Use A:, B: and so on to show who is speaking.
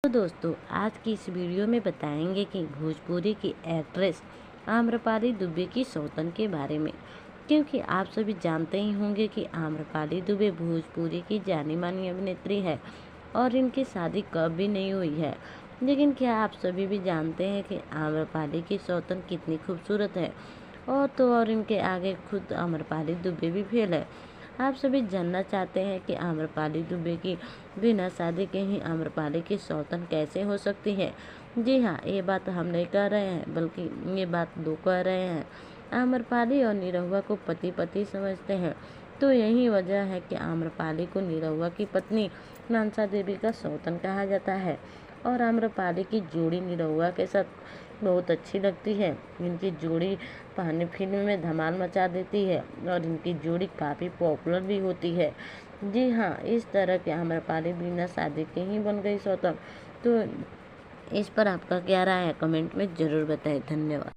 A: तो दोस्तों, आज की इस वीडियो में बताएंगे कि भोजपुरी की एक्ट्रेस आम्रपाली दुबे की सौतन के बारे में। क्योंकि आप सभी जानते ही होंगे कि आम्रपाली दुबे भोजपुरी की जानी मानी अभिनेत्री है और इनकी शादी कब भी नहीं हुई है। लेकिन क्या आप सभी भी जानते हैं कि आम्रपाली की सौतन कितनी खूबसूरत है। और तो और इनके आगे खुद आम्रपाली दुबे भी फेल है। आप सभी जानना चाहते हैं कि आम्रपाली दुबे की बिना शादी के ही आम्रपाली की सौतन कैसे हो सकती है। जी हाँ, ये बात हम नहीं कह रहे हैं, बल्कि ये बात दो कह रहे हैं। आम्रपाली और निरहुआ को पति पति समझते हैं, तो यही वजह है कि आम्रपाली को निरहुआ की पत्नी मानसा देवी का सौतन कहा जाता है। और आम्रपाली की जोड़ी निरहुआ के साथ बहुत अच्छी लगती है। इनकी जोड़ी पुरानी फिल्म में धमाल मचा देती है और इनकी जोड़ी काफ़ी पॉपुलर भी होती है। जी हाँ, इस तरह के आम्रपाली बिना शादी के ही बन गई सौतन। तो इस पर आपका क्या राय है, कमेंट में ज़रूर बताएं। धन्यवाद।